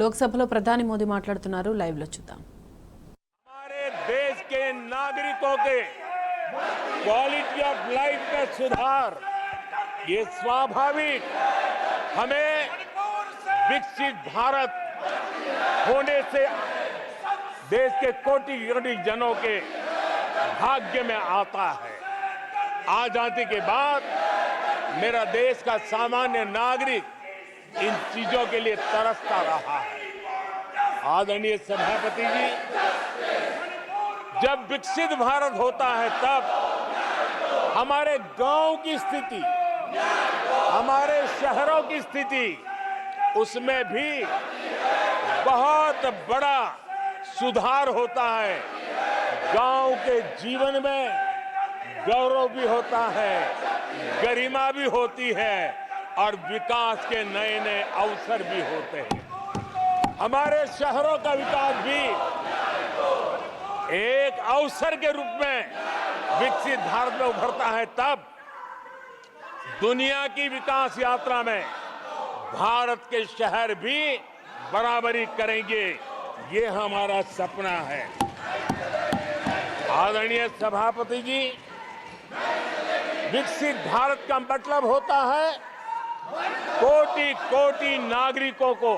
లోక్సభలో ప్రధాని మోదీ మాట్లాడుతున్నారు. లైవ్ లో చూద్దాం. हमारे देश के नागरिकों के क्वालिटी ऑफ लाइफ में सुधार, ये स्वाभाविक हमें विकसित भारत होने से देश के कोटि कोटि जनों के भाग्य में आता है। आजादी के बाद मेरा देश का सामान्य नागरिक इन चीजों के लिए तरसता रहा है। आदरणीय सभापति जी, जब विकसित भारत होता है तब हमारे गांव की स्थिति, हमारे शहरों की स्थिति, उसमें भी बहुत बड़ा सुधार होता है। गांव के जीवन में गौरव भी होता है, गरिमा भी होती है और विकास के नए नए अवसर भी होते हैं। हमारे शहरों का विकास भी एक अवसर के रूप में विकसित भारत में उभरता है, तब दुनिया की विकास यात्रा में भारत के शहर भी बराबरी करेंगे, ये हमारा सपना है। आदरणीय सभापति जी, विकसित भारत का मतलब होता है कोटि कोटि नागरिकों को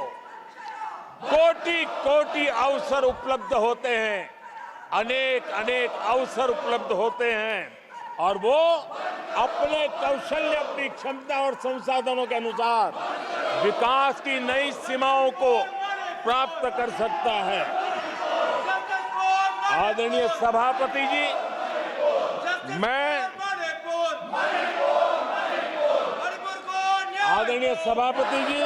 कोटि कोटि अवसर उपलब्ध होते हैं, अनेक अनेक अवसर उपलब्ध होते हैं और वो अपने कौशल्य, अपनी क्षमता और संसाधनों के अनुसार विकास की नई सीमाओं को प्राप्त कर सकता है। आदरणीय सभापति जी, आदरणीय सभापति जी,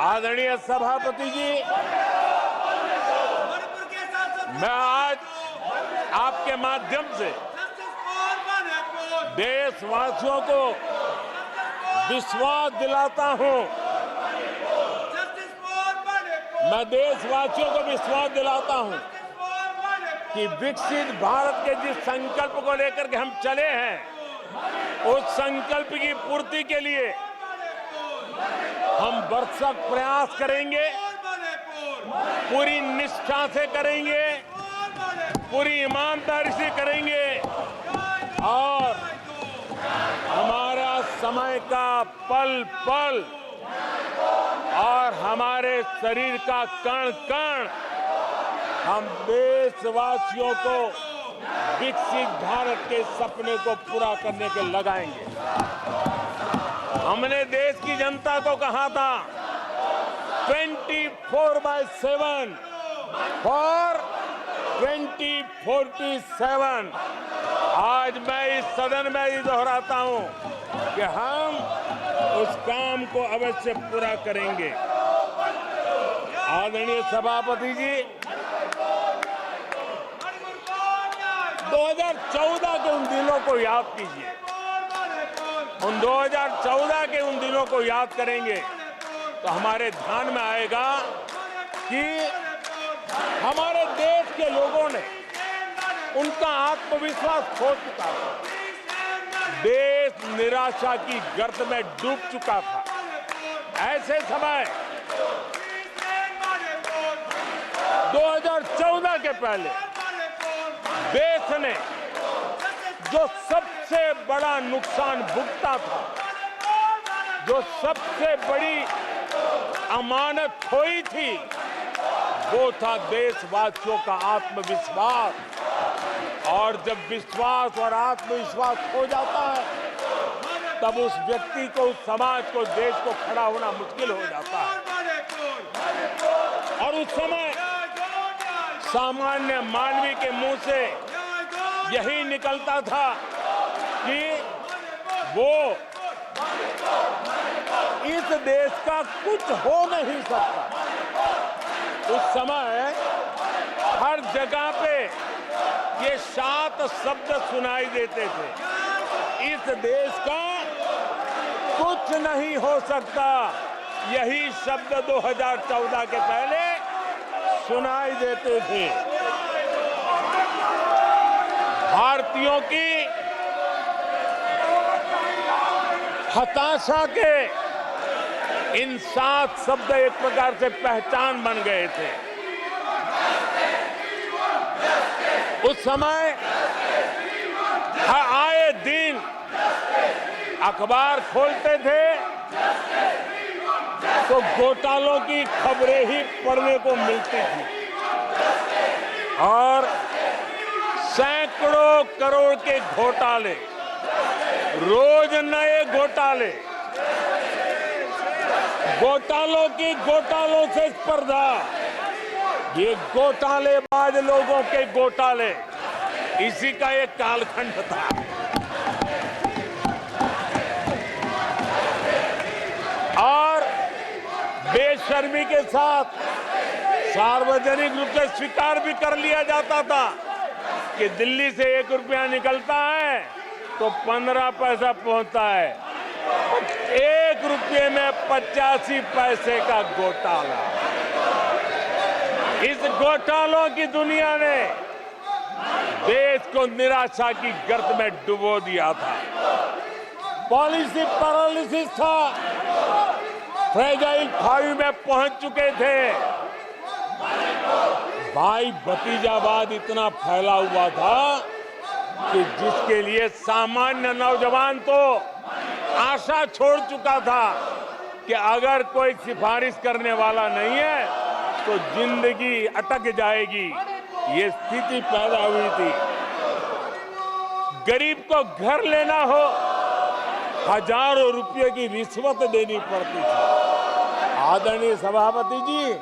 आदरणीय सभापति जी, मैं आज आपके माध्यम से देशवासियों को विश्वास दिलाता हूं, मैं देशवासियों को विश्वास दिलाता हूं कि विकसित भारत के जिस संकल्प को लेकर के हम चले हैं, उस संकल्प की पूर्ति के लिए हम भरसक प्रयास करेंगे, पूरी निष्ठा से करेंगे, पूरी ईमानदारी से करेंगे और हमारा समय का पल पल और हमारे शरीर का कण कण हम देशवासियों को विकसित भारत के सपने को पूरा करने के लगाएंगे। हमने देश की जनता को कहा था 24/7 फॉर 2047। आज मैं इस सदन में ही दोहराता हूं कि हम उस काम को अवश्य पूरा करेंगे। आदरणीय सभापति जी, 2014 के उन दिनों को याद कीजिए। उन 2014 के उन दिनों को याद करेंगे तो हमारे ध्यान में आएगा कि हमारे देश के लोगों ने उनका आत्मविश्वास खो चुका था, देश निराशा की गर्त में डूब चुका था। ऐसे समय 2014 के पहले देश ने जो सबसे बड़ा नुकसान भुगता था, जो सबसे बड़ी अमानत खोई थी, वो था देशवासियों का आत्मविश्वास। और जब विश्वास और आत्मविश्वास खो जाता है, तब उस व्यक्ति को, उस समाज को, देश को खड़ा होना मुश्किल हो जाता है। और उस समय सामान्य मानवी के मुंह से यही निकलता था कि वो इस देश का कुछ हो नहीं सकता। उस समय हर जगह पे ये 7 शब्द सुनाई देते थे, इस देश का कुछ नहीं हो सकता। यही शब्द 2014 के पहले सुनाई देते थे। भारतीयों की हताशा के इन 7 शब्द एक प्रकार से पहचान बन गए थे। उस समय आए दिन अखबार खोलते थे तो घोटालों की खबरें ही पढ़ने को मिलती थी और सैकड़ों करोड़ के घोटाले, रोज नए घोटाले, घोटालों से स्पर्धा, ये घोटालेबाज लोगों के घोटाले, इसी का एक कालखंड था। और बेशर्मी के साथ सार्वजनिक रूप से स्वीकार भी कर लिया जाता था कि दिल्ली से 1 रुपया निकलता है तो 15 पैसा पहुंचता है। 1 रुपये में 85 पैसे का घोटाला। इस घोटालों की दुनिया ने देश को निराशा की गर्त में डुबो दिया था। पॉलिसी पैरालिसिस था, फ्रेजाइल 5 में पहुंच चुके थे। भाई भतीजावाद इतना फैला हुआ था कि जिसके लिए सामान्य नौजवान तो आशा छोड़ चुका था कि अगर कोई सिफारिश करने वाला नहीं है तो जिंदगी अटक जाएगी। ये स्थिति पैदा हुई थी। गरीब को घर लेना हो, हजारों रुपए की रिश्वत देनी पड़ती थी। आदरणीय सभापति जी,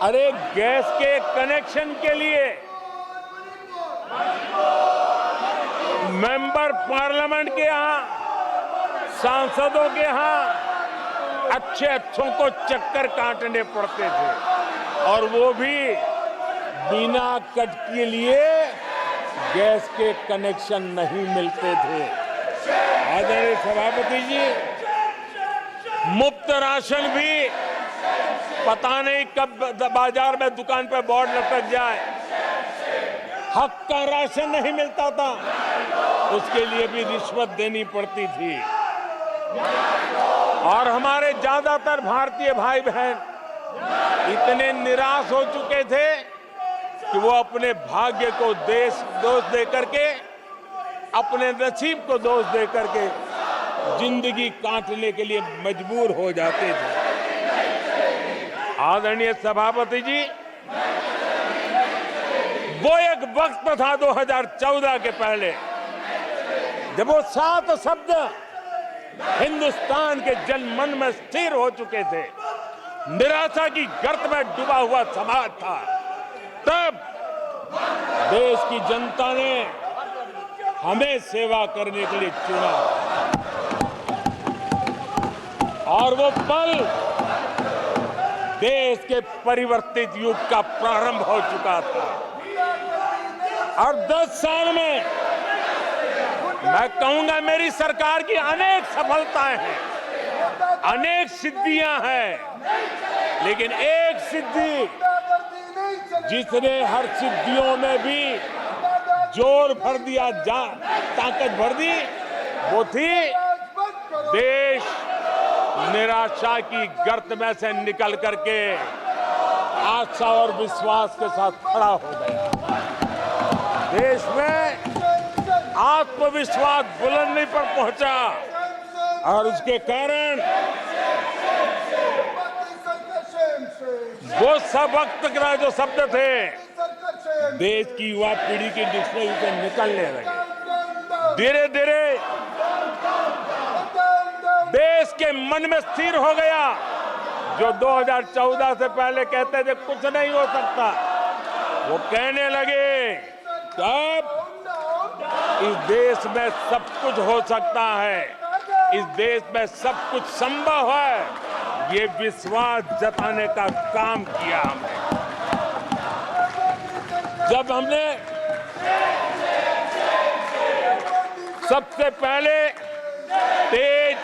अरे गैस के कनेक्शन के लिए मेंबर पार्लियामेंट के यहाँ, सांसदों के यहाँ अच्छों को चक्कर काटने पड़ते थे और वो भी बिना कट के लिए गैस के कनेक्शन नहीं मिलते थे। आदरणीय सभापति जी, मुफ्त राशन भी पता नहीं कब बाजार में दुकान पर बोर्ड लटक जाए, हक का राशन नहीं मिलता था, उसके लिए भी रिश्वत देनी पड़ती थी। और हमारे ज्यादातर भारतीय भाई बहन इतने निराश हो चुके थे कि वो अपने भाग्य को दोष दे करके, अपने नसीब को दोष दे करके जिंदगी काटने के लिए मजबूर हो जाते थे। आदरणीय सभापति जी, वो एक वक्त था 2014 के पहले जब वो 7 शब्द हिंदुस्तान के जनमन में स्थिर हो चुके थे। निराशा की गर्त में डूबा हुआ समाज था। तब देश की जनता ने हमें सेवा करने के लिए चुना और वो पल देश के परिवर्तित युग का प्रारंभ हो चुका था। और 10 साल में मैं कहूंगा मेरी सरकार की अनेक सफलताएं हैं, अनेक सिद्धियां हैं, लेकिन एक सिद्धि जिसने हर सिद्धियों में भी जोर भर दिया, ताकत भर दी, वो थी देश निराशा की गर्त में से निकल करके आशा और विश्वास के साथ खड़ा हो गया। देश में आत्मविश्वास बुलंदी पर पहुंचा और उसके कारण वो सब वक्त का जो शब्द थे देश की युवा पीढ़ी की डिक्शनरी से निकलने लगे। धीरे धीरे देश के मन में स्थिर हो गया। जो 2014 से पहले कहते थे कुछ नहीं हो सकता, वो कहने लगे तब इस देश में सब कुछ हो सकता है, इस देश में सब कुछ संभव है। ये विश्वास जताने का काम किया हमने। जब हमने सबसे पहले तेज